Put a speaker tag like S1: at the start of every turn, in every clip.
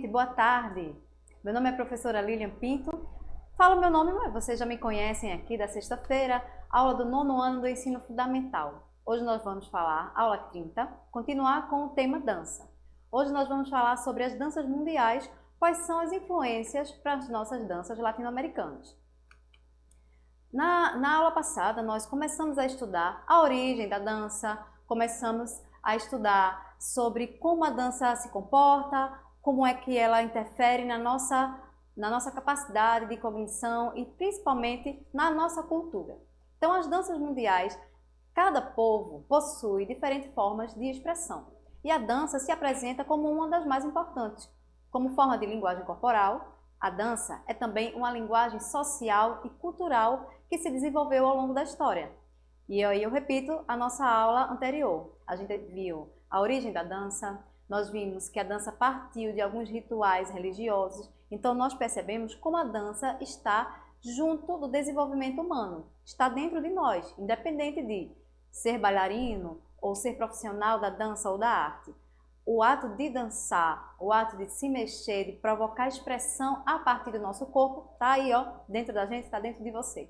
S1: gente, boa tarde. Meu nome é professora Lilian Pinto. Falo meu nome, mas vocês já me conhecem aqui da sexta-feira, aula do 9º ano do ensino fundamental. Hoje nós vamos falar, aula 30, continuar com o tema dança. Hoje nós vamos falar sobre as danças mundiais, quais são as influências para as nossas danças latino-americanas. Na aula passada, nós começamos a estudar a origem da dança, começamos a estudar sobre como a dança se comporta, como é que ela interfere na nossa capacidade de cognição e principalmente na nossa cultura. Então, as danças mundiais, cada povo possui diferentes formas de expressão e a dança se apresenta como uma das mais importantes. Como forma de linguagem corporal, a dança é também uma linguagem social e cultural que se desenvolveu ao longo da história. E aí eu repito a nossa aula anterior. A gente viu a origem da dança, nós vimos que a dança partiu de alguns rituais religiosos, então nós percebemos como a dança está junto do desenvolvimento humano, está dentro de nós, independente de ser bailarino ou ser profissional da dança ou da arte. O ato de dançar, o ato de se mexer, de provocar expressão a partir do nosso corpo, está aí, ó, dentro da gente, está dentro de você.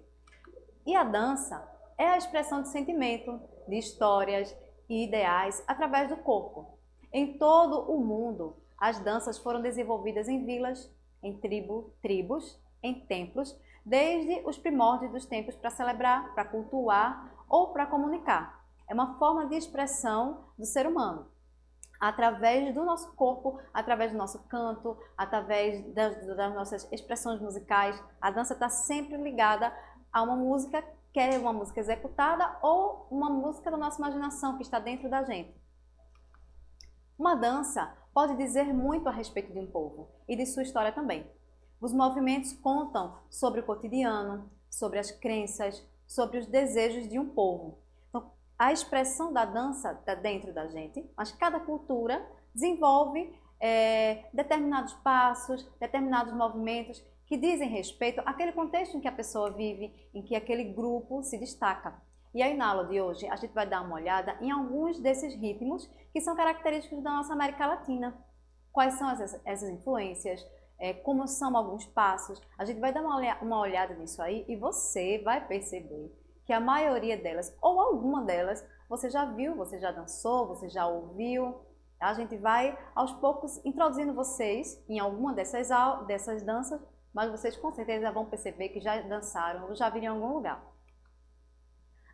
S1: E a dança é a expressão de sentimento, de histórias e ideais através do corpo. Em todo o mundo, as danças foram desenvolvidas em vilas, em tribos, em templos, desde os primórdios dos tempos para celebrar, para cultuar ou para comunicar. É uma forma de expressão do ser humano, através do nosso corpo, através do nosso canto, através das nossas expressões musicais. A dança está sempre ligada a uma música, quer uma música executada ou uma música da nossa imaginação que está dentro da gente. Uma dança pode dizer muito a respeito de um povo e de sua história também. Os movimentos contam sobre o cotidiano, sobre as crenças, sobre os desejos de um povo. Então, a expressão da dança está dentro da gente, mas cada cultura desenvolve determinados passos, determinados movimentos que dizem respeito àquele contexto em que a pessoa vive, em que aquele grupo se destaca. E aí na aula de hoje a gente vai dar uma olhada em alguns desses ritmos que são característicos da nossa América Latina. Quais são essas influências, como são alguns passos. A gente vai dar uma olhada nisso aí e você vai perceber que a maioria delas, ou alguma delas, você já viu, você já dançou, você já ouviu. A gente vai aos poucos introduzindo vocês em alguma dessas danças, mas vocês com certeza vão perceber que já dançaram ou já viram em algum lugar.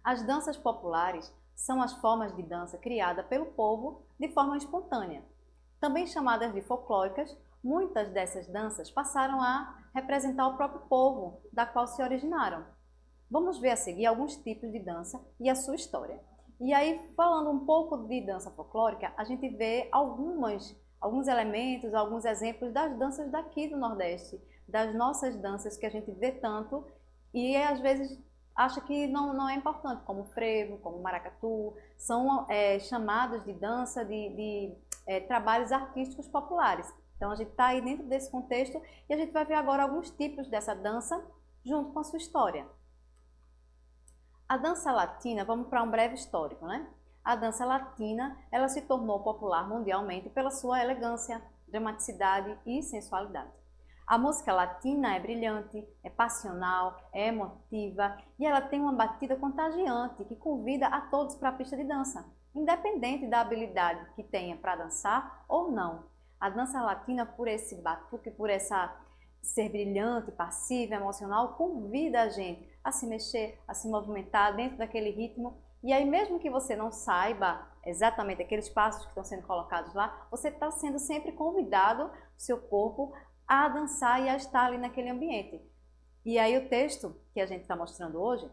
S1: As danças populares são as formas de dança criadas pelo povo de forma espontânea. Também chamadas de folclóricas, muitas dessas danças passaram a representar o próprio povo da qual se originaram. Vamos ver a seguir alguns tipos de dança e a sua história. E aí, falando um pouco de dança folclórica, a gente vê alguns elementos, alguns exemplos das danças daqui do Nordeste, das nossas danças que a gente vê tanto e às vezes acha que não é importante, como frevo, como maracatu, são chamados de dança de trabalhos artísticos populares. Então a gente está aí dentro desse contexto e a gente vai ver agora alguns tipos dessa dança junto com a sua história. A dança latina, vamos para um breve histórico, né? A dança latina, ela se tornou popular mundialmente pela sua elegância, dramaticidade e sensualidade. A música latina é brilhante, é passional, é emotiva e ela tem uma batida contagiante que convida a todos para a pista de dança, independente da habilidade que tenha para dançar ou não. A dança latina, por esse batuque, por essa ser brilhante, passiva, emocional, convida a gente a se mexer, a se movimentar dentro daquele ritmo. E aí, mesmo que você não saiba exatamente aqueles passos que estão sendo colocados lá, você está sendo sempre convidado, o seu corpo, a dançar e a estar ali naquele ambiente. E aí o texto que a gente está mostrando hoje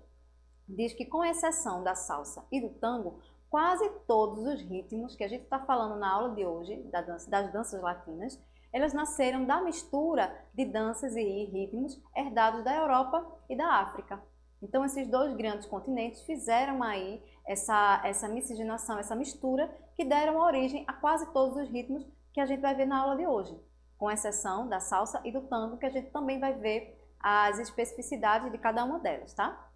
S1: diz que, com exceção da salsa e do tango, quase todos os ritmos que a gente está falando na aula de hoje, das danças latinas, elas nasceram da mistura de danças e ritmos herdados da Europa e da África. Então esses dois grandes continentes fizeram aí essa miscigenação, essa mistura, que deram origem a quase todos os ritmos que a gente vai ver na aula de hoje, com exceção da salsa e do tango, que a gente também vai ver as especificidades de cada uma delas, tá?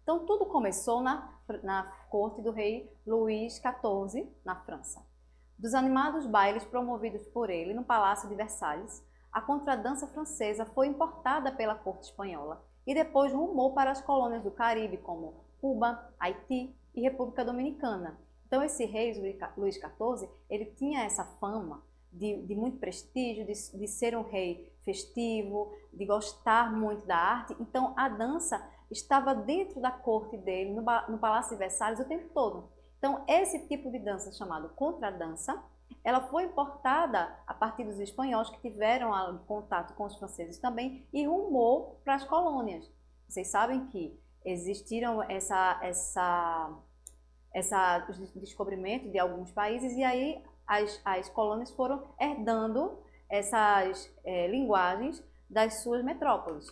S1: Então tudo começou na corte do rei Luís XIV, na França. Dos animados bailes promovidos por ele no Palácio de Versalhes, a contradança francesa foi importada pela corte espanhola e depois rumou para as colônias do Caribe, como Cuba, Haiti e República Dominicana. Então esse rei Luís XIV, ele tinha essa fama de muito prestígio, de ser um rei festivo, de gostar muito da arte. Então a dança estava dentro da corte dele, no Palácio de Versalhes, o tempo todo. Então esse tipo de dança chamado contradança, ela foi importada a partir dos espanhóis que tiveram contato com os franceses também e rumou para as colônias. Vocês sabem que existiram os descobrimentos de alguns países e aí as colônias foram herdando essas linguagens das suas metrópoles.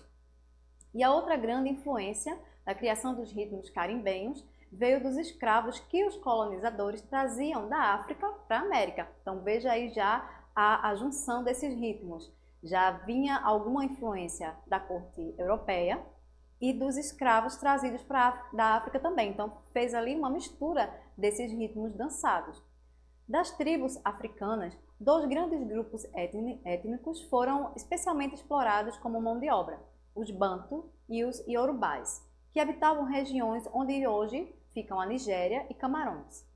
S1: E a outra grande influência da criação dos ritmos carimbenhos veio dos escravos que os colonizadores traziam da África para a América. Então veja aí já a junção desses ritmos. Já vinha alguma influência da corte europeia e dos escravos trazidos da África também. Então fez ali uma mistura desses ritmos dançados. Das tribos africanas, dois grandes grupos étnicos foram especialmente explorados como mão de obra, os Bantu e os Iorubás, que habitavam regiões onde hoje ficam a Nigéria e Camarões.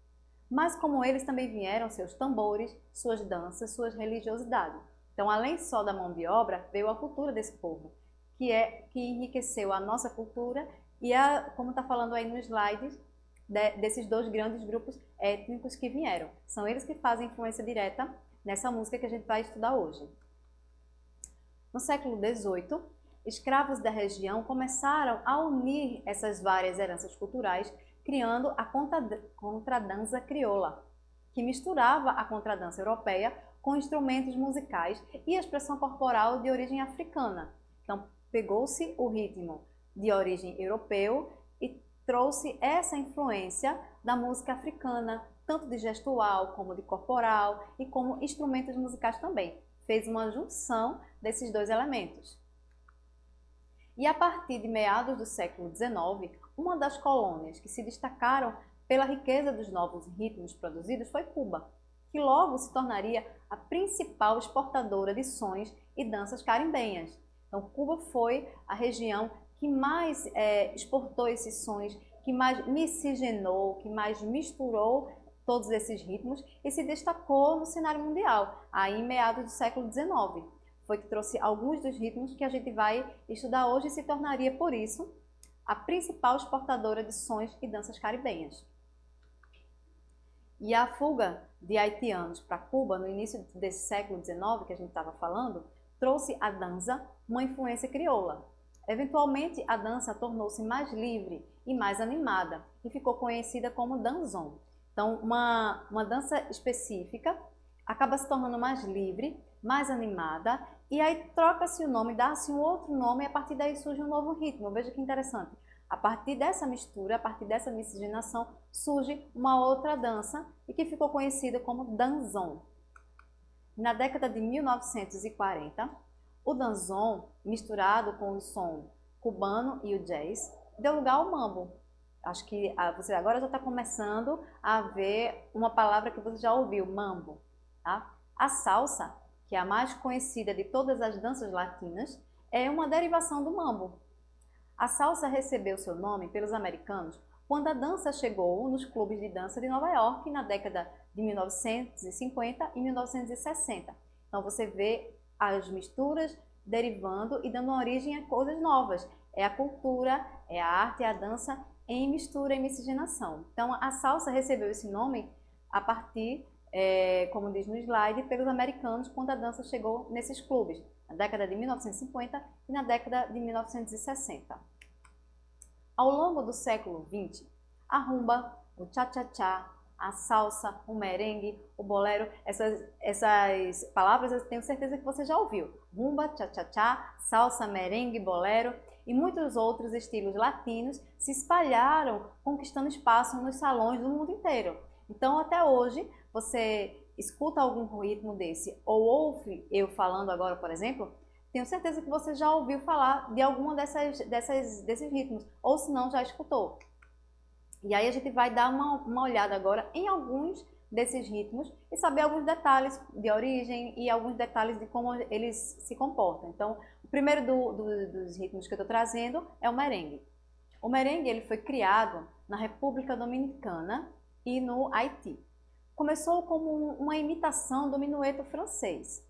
S1: Mas como eles também vieram seus tambores, suas danças, suas religiosidades. Então, além só da mão de obra, veio a cultura desse povo, que enriqueceu a nossa cultura e, como está falando aí no slide, desses dois grandes grupos étnicos que vieram. São eles que fazem influência direta nessa música que a gente vai estudar hoje. No século XVIII, escravos da região começaram a unir essas várias heranças culturais, criando a contradança crioula, que misturava a contradança europeia com instrumentos musicais e a expressão corporal de origem africana. Então, pegou-se o ritmo de origem europeu e trouxe essa influência da música africana, tanto de gestual como de corporal e como instrumentos musicais também. Fez uma junção desses dois elementos. E a partir de meados do século XIX, uma das colônias que se destacaram pela riqueza dos novos ritmos produzidos foi Cuba, que logo se tornaria a principal exportadora de sons e danças carimbenhas. Então, Cuba foi a região que mais exportou esses sons, que mais miscigenou, que mais misturou todos esses ritmos e se destacou no cenário mundial, aí em meados do século XIX. Foi que trouxe alguns dos ritmos que a gente vai estudar hoje e se tornaria, por isso, a principal exportadora de sons e danças caribenhas. E a fuga de haitianos para Cuba, no início desse século XIX, que a gente estava falando, trouxe à dança uma influência crioula. Eventualmente, a dança tornou-se mais livre e mais animada e ficou conhecida como danzón. Então, uma dança específica acaba se tornando mais livre, mais animada, e aí troca-se o nome, dá-se um outro nome e a partir daí surge um novo ritmo. Veja que interessante. A partir dessa mistura, a partir dessa miscigenação, surge uma outra dança e que ficou conhecida como danzón. Na década de 1940, o danzón, misturado com o som cubano e o jazz, deu lugar ao mambo. Acho que você agora já está começando a ver uma palavra que você já ouviu, mambo. Tá? A salsa, que é a mais conhecida de todas as danças latinas, é uma derivação do mambo. A salsa recebeu seu nome pelos americanos quando a dança chegou nos clubes de dança de Nova York na década de 1950 e 1960. Então você vê as misturas derivando e dando origem a coisas novas. É a cultura, é a arte, é a dança em mistura e miscigenação. Então a salsa recebeu esse nome a partir, como diz no slide, pelos americanos quando a dança chegou nesses clubes, na década de 1950 e na década de 1960. Ao longo do século XX, a rumba, o cha-cha-cha, a salsa, o merengue, o bolero, essas palavras eu tenho certeza que você já ouviu. Rumba, cha-cha-cha, salsa, merengue, bolero e muitos outros estilos latinos se espalharam, conquistando espaço nos salões do mundo inteiro. Então, até hoje, você escuta algum ritmo desse ou ouve eu falando agora, por exemplo, tenho certeza que você já ouviu falar de alguma desses ritmos, ou se não, já escutou. E aí a gente vai dar uma olhada agora em alguns desses ritmos e saber alguns detalhes de origem e alguns detalhes de como eles se comportam. Então, o primeiro dos ritmos que eu estou trazendo é o merengue. O merengue ele foi criado na República Dominicana e no Haiti. Começou como uma imitação do minueto francês,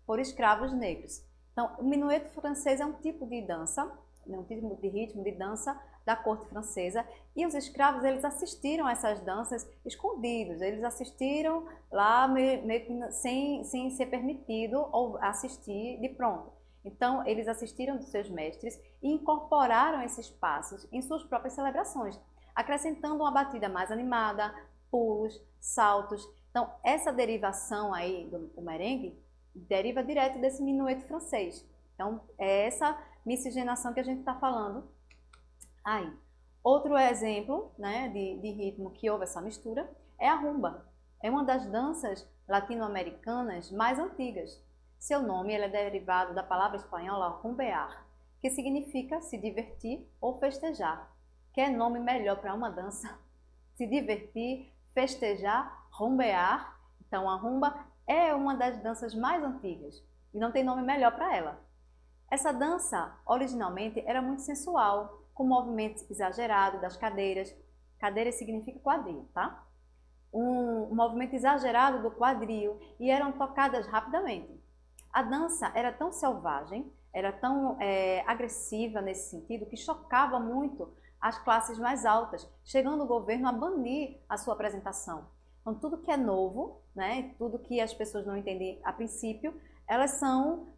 S1: por escravos negros. Então, o minueto francês é um tipo de dança, um tipo de ritmo de dança da corte francesa, e os escravos eles assistiram a essas danças escondidos, eles assistiram lá meio que sem ser permitido ou assistir de pronto. Então, eles assistiram dos seus mestres e incorporaram esses passos em suas próprias celebrações, acrescentando uma batida mais animada, pulos, saltos. Então, essa derivação aí do merengue deriva direto desse minueto francês. Então, é essa miscigenação que a gente está falando aí. Outro exemplo, né, de ritmo que houve essa mistura é a rumba. É uma das danças latino-americanas mais antigas. Seu nome ele é derivado da palavra espanhola rumbear, que significa se divertir ou festejar. Quer nome melhor para uma dança? Se divertir, festejar, rumbear. Então a rumba é uma das danças mais antigas e não tem nome melhor para ela. Essa dança originalmente era muito sensual, com movimentos exagerados das cadeiras. Cadeira significa quadril, tá? Um movimento exagerado do quadril e eram tocadas rapidamente. A dança era tão selvagem, era tão agressiva nesse sentido, que chocava muito as classes mais altas, chegando o governo a banir a sua apresentação. Então, tudo que é novo, né, tudo que as pessoas não entendem a princípio, elas são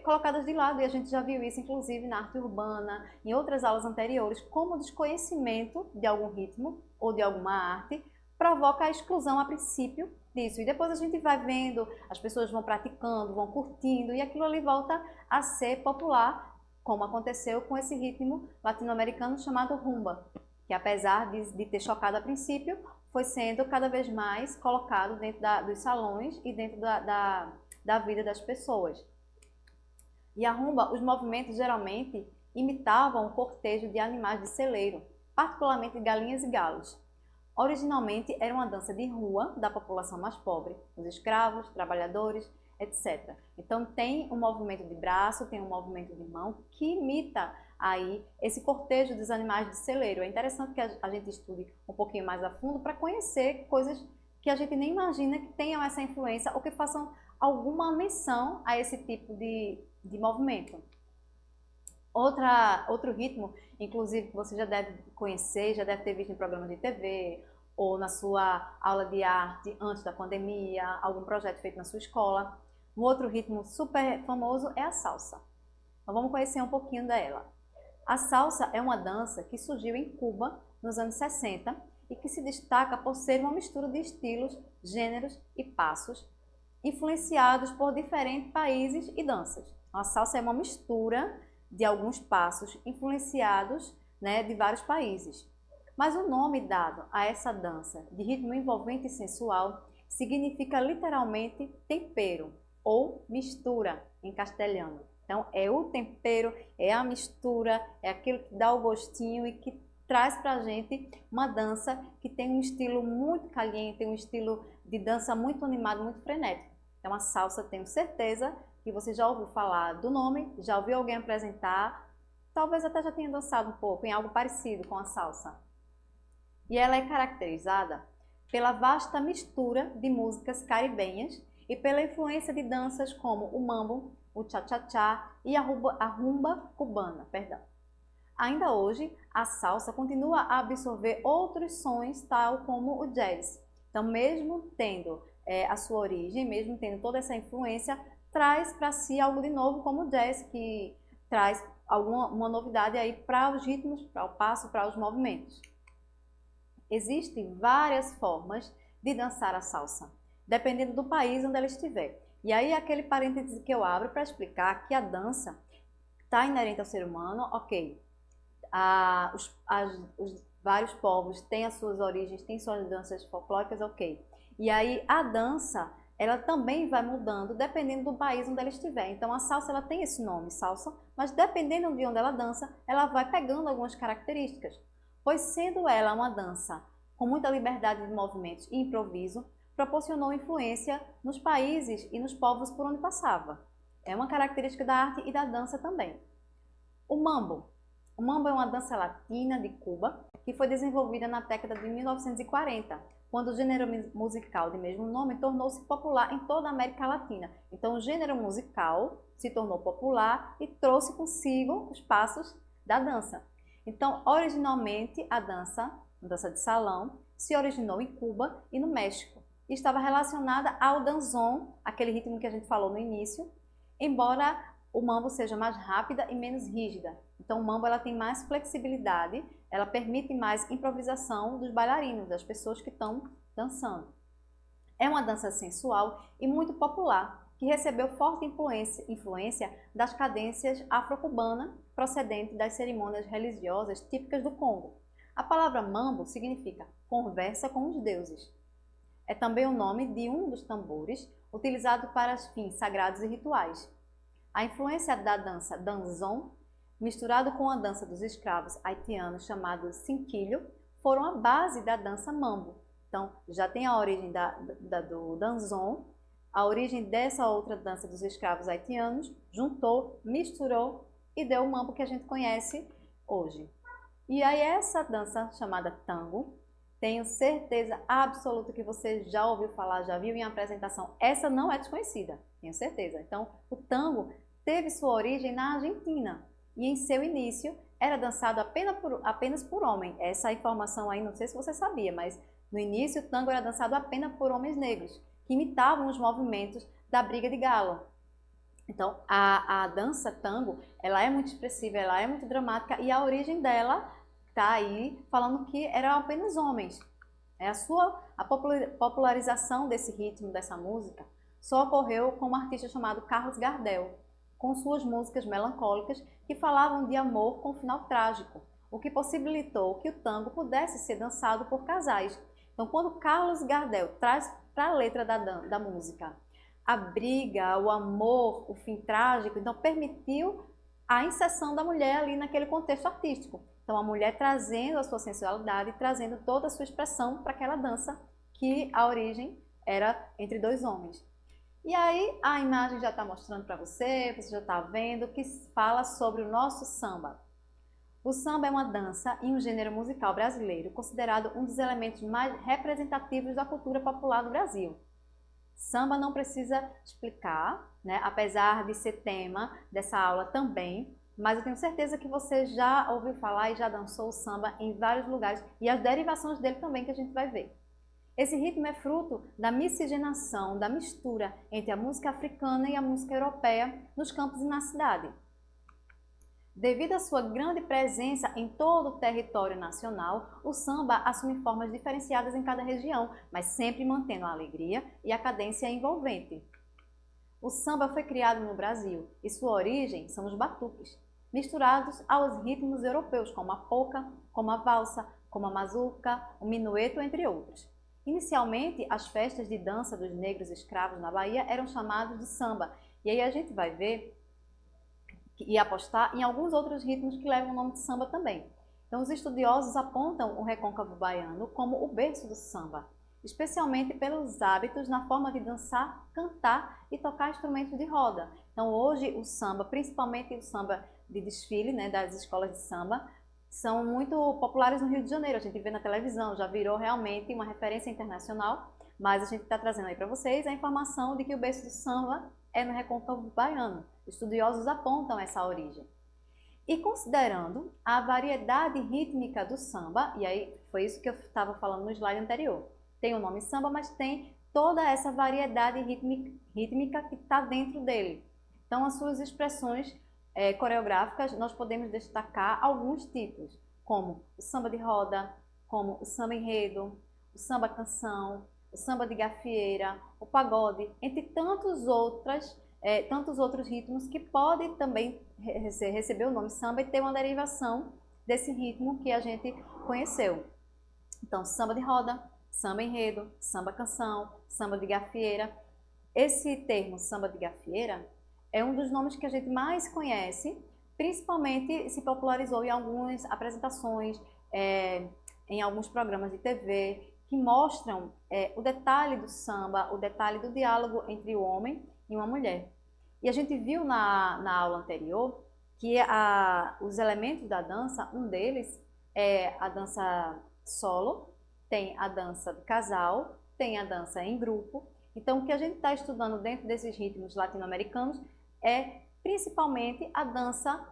S1: colocadas de lado, e a gente já viu isso, inclusive, na arte urbana, em outras aulas anteriores, como o desconhecimento de algum ritmo ou de alguma arte provoca a exclusão a princípio disso. E depois a gente vai vendo, as pessoas vão praticando, vão curtindo, e aquilo ali volta a ser popular, como aconteceu com esse ritmo latino-americano chamado rumba, que apesar de ter chocado a princípio, foi sendo cada vez mais colocado dentro dos salões e dentro da vida das pessoas. E a rumba, os movimentos geralmente imitavam o cortejo de animais de celeiro, particularmente galinhas e galos. Originalmente era uma dança de rua da população mais pobre, os escravos, trabalhadores, etc. Então tem um movimento de braço, tem um movimento de mão que imita aí esse cortejo dos animais de celeiro. É interessante que a gente estude um pouquinho mais a fundo para conhecer coisas que a gente nem imagina que tenham essa influência ou que façam alguma menção a esse tipo de movimento. Outro ritmo, inclusive, que você já deve conhecer, já deve ter visto em programas de TV ou na sua aula de arte antes da pandemia, algum projeto feito na sua escola. Um outro ritmo super famoso é a salsa. Então vamos conhecer um pouquinho dela. A salsa é uma dança que surgiu em Cuba nos anos 60 e que se destaca por ser uma mistura de estilos, gêneros e passos influenciados por diferentes países e danças. A salsa é uma mistura de alguns passos influenciados, né, de vários países. Mas o nome dado a essa dança de ritmo envolvente e sensual significa literalmente tempero ou mistura em castelhano. Então é o tempero, é a mistura, é aquilo que dá o gostinho e que traz pra gente uma dança que tem um estilo muito caliente, um estilo de dança muito animado, muito frenético. Então a salsa, tenho certeza que você já ouviu falar do nome, já ouviu alguém apresentar, talvez até já tenha dançado um pouco em algo parecido com a salsa. E ela é caracterizada pela vasta mistura de músicas caribenhas e pela influência de danças como o mambo, o cha-cha-cha e a rumba cubana, perdão. Ainda hoje, a salsa continua a absorver outros sons, tal como o jazz. Então, mesmo tendo a sua origem, mesmo tendo toda essa influência, traz para si algo de novo, como o jazz, que traz uma novidade aí para os ritmos, para o passo, para os movimentos. Existem várias formas de dançar a salsa, dependendo do país onde ela estiver. E aí, aquele parênteses que eu abro para explicar que a dança está inerente ao ser humano, ok. Os vários povos têm as suas origens, têm suas danças folclóricas, ok. E aí, a dança, ela também vai mudando dependendo do país onde ela estiver. Então a salsa ela tem esse nome, salsa, mas dependendo de onde ela dança, ela vai pegando algumas características. Pois sendo ela uma dança com muita liberdade de movimentos e improviso, proporcionou influência nos países e nos povos por onde passava. É uma característica da arte e da dança também. O mambo. O mambo é uma dança latina de Cuba que foi desenvolvida na década de 1940, quando o gênero musical de mesmo nome tornou-se popular em toda a América Latina. Então, o gênero musical se tornou popular e trouxe consigo os passos da dança. Então, originalmente, a dança de salão, se originou em Cuba e no México. E estava relacionada ao danzón, aquele ritmo que a gente falou no início, embora o mambo seja mais rápida e menos rígida. Então, o mambo ela tem mais flexibilidade, ela permite mais improvisação dos bailarinos, das pessoas que estão dançando. É uma dança sensual e muito popular, que recebeu forte influência das cadências afro-cubanas procedentes das cerimônias religiosas típicas do Congo. A palavra mambo significa conversa com os deuses. É também o nome de um dos tambores utilizado para fins sagrados e rituais. A influência da dança danzón, misturado com a dança dos escravos haitianos chamado cinquilho, foram a base da dança mambo. Então, já tem a origem do danzón, a origem dessa outra dança dos escravos haitianos, juntou, misturou e deu o mambo que a gente conhece hoje. E aí essa dança chamada tango, tenho certeza absoluta que você já ouviu falar, já viu em apresentação. Essa não é desconhecida, tenho certeza. Então, o tango teve sua origem na Argentina e em seu início era dançado apenas por homem. Essa informação aí, não sei se você sabia, mas no início o tango era dançado apenas por homens negros, que imitavam os movimentos da briga de galo. Então, a dança tango, ela é muito expressiva, ela é muito dramática e a origem dela está aí falando que eram apenas homens. A popularização desse ritmo, dessa música, só ocorreu com um artista chamado Carlos Gardel, com suas músicas melancólicas que falavam de amor com final trágico, o que possibilitou que o tango pudesse ser dançado por casais. Então, quando Carlos Gardel traz para a letra da música a briga, o amor, o fim trágico, então permitiu a inserção da mulher ali naquele contexto artístico. Então, a mulher trazendo a sua sensualidade, trazendo toda a sua expressão para aquela dança que a origem era entre dois homens. E aí, a imagem já está mostrando para você já está vendo, que fala sobre o nosso samba. O samba é uma dança e um gênero musical brasileiro considerado um dos elementos mais representativos da cultura popular do Brasil. Samba não precisa explicar, né? Apesar de ser tema dessa aula também, mas eu tenho certeza que você já ouviu falar e já dançou o samba em vários lugares e as derivações dele também que a gente vai ver. Esse ritmo é fruto da miscigenação, da mistura entre a música africana e a música europeia nos campos e na cidade. Devido à sua grande presença em todo o território nacional, o samba assume formas diferenciadas em cada região, mas sempre mantendo a alegria e a cadência envolvente. O samba foi criado no Brasil e sua origem são os batuques, misturados aos ritmos europeus, como a polca, como a valsa, como a mazurca, o minueto, entre outros. Inicialmente, as festas de dança dos negros escravos na Bahia eram chamadas de samba, e aí a gente vai ver e apostar em alguns outros ritmos que levam o nome de samba também. Então, os estudiosos apontam o recôncavo baiano como o berço do samba, especialmente pelos hábitos na forma de dançar, cantar e tocar instrumentos de roda. Então, hoje o samba, principalmente o samba de desfile, né, das escolas de samba, são muito populares no Rio de Janeiro. A gente vê na televisão, já virou realmente uma referência internacional, mas a gente está trazendo aí para vocês a informação de que o berço do samba é no recôncavo baiano. Estudiosos apontam essa origem. E considerando a variedade rítmica do samba, e aí foi isso que eu estava falando no slide anterior, tem o nome samba, mas tem toda essa variedade rítmica que está dentro dele. Então, as suas expressões coreográficas, nós podemos destacar alguns tipos, como o samba de roda, como o samba enredo, o samba canção, o samba de gafieira, o pagode, entre tantos outros ritmos que podem também receber o nome samba e ter uma derivação desse ritmo que a gente conheceu. Então, samba de roda, samba enredo, samba canção, samba de gafieira. Esse termo samba de gafieira é um dos nomes que a gente mais conhece, principalmente se popularizou em algumas apresentações, em alguns programas de TV, que mostram o detalhe do samba, o detalhe do diálogo entre o homem e uma mulher. E a gente viu na aula anterior que os elementos da dança, um deles é a dança solo, tem a dança de casal, tem a dança em grupo. Então, o que a gente está estudando dentro desses ritmos latino-americanos é principalmente a dança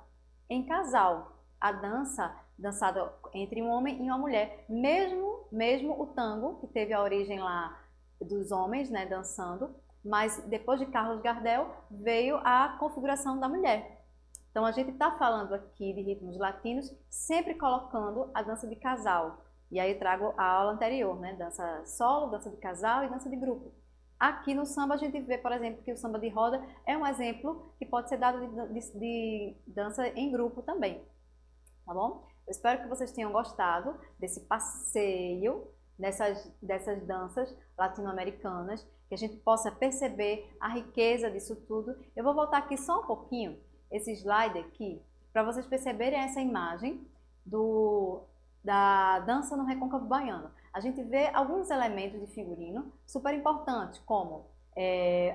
S1: em casal, a dança dançada entre um homem e uma mulher, mesmo o tango, que teve a origem lá dos homens, né, dançando, mas depois de Carlos Gardel veio a configuração da mulher. Então a gente está falando aqui de ritmos latinos, sempre colocando a dança de casal. E aí eu trago a aula anterior, né, dança solo, dança de casal e dança de grupo. Aqui no samba a gente vê, por exemplo, que o samba de roda é um exemplo que pode ser dado de dança em grupo também, tá bom? Eu espero que vocês tenham gostado desse passeio dessas danças latino-americanas, que a gente possa perceber a riqueza disso tudo. Eu vou voltar aqui só um pouquinho, esse slide aqui, para vocês perceberem essa imagem da dança no Recôncavo Baiano. A gente vê alguns elementos de figurino super importantes, como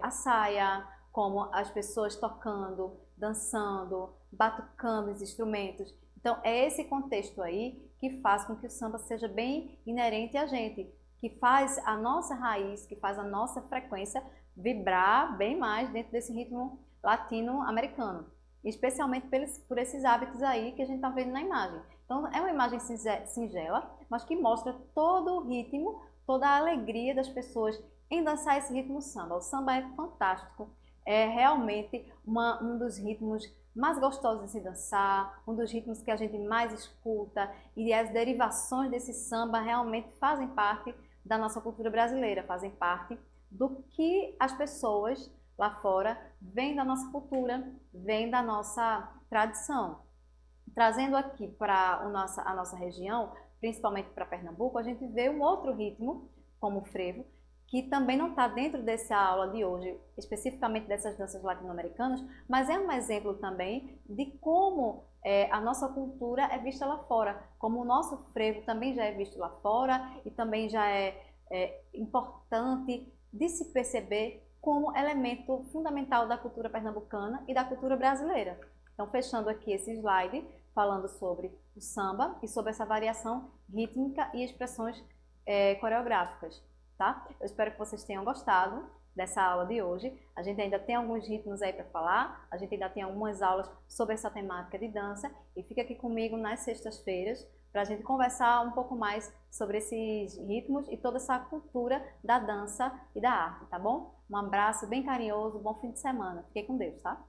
S1: a saia, como as pessoas tocando, dançando, batucando os instrumentos. Então, é esse contexto aí que faz com que o samba seja bem inerente a gente, que faz a nossa raiz, que faz a nossa frequência vibrar bem mais dentro desse ritmo latino-americano, especialmente por esses hábitos aí que a gente está vendo na imagem. Então, é uma imagem singela, mas que mostra todo o ritmo, toda a alegria das pessoas em dançar esse ritmo samba. O samba é fantástico, é realmente um dos ritmos mais gostosos de se dançar, um dos ritmos que a gente mais escuta, e as derivações desse samba realmente fazem parte da nossa cultura brasileira, fazem parte do que as pessoas lá fora veem da nossa cultura, veem da nossa tradição. Trazendo aqui para a nossa região, principalmente para Pernambuco, a gente vê um outro ritmo, como o frevo, que também não está dentro dessa aula de hoje, especificamente dessas danças latino-americanas, mas é um exemplo também de como a nossa cultura é vista lá fora, como o nosso frevo também já é visto lá fora e também já é importante de se perceber como elemento fundamental da cultura pernambucana e da cultura brasileira. Então, fechando aqui esse slide, falando sobre o samba e sobre essa variação rítmica e expressões coreográficas. Tá? Eu espero que vocês tenham gostado dessa aula de hoje. A gente ainda tem alguns ritmos aí para falar, a gente ainda tem algumas aulas sobre essa temática de dança e fica aqui comigo nas sextas-feiras para a gente conversar um pouco mais sobre esses ritmos e toda essa cultura da dança e da arte, tá bom? Um abraço bem carinhoso, bom fim de semana. Fiquem com Deus, tá?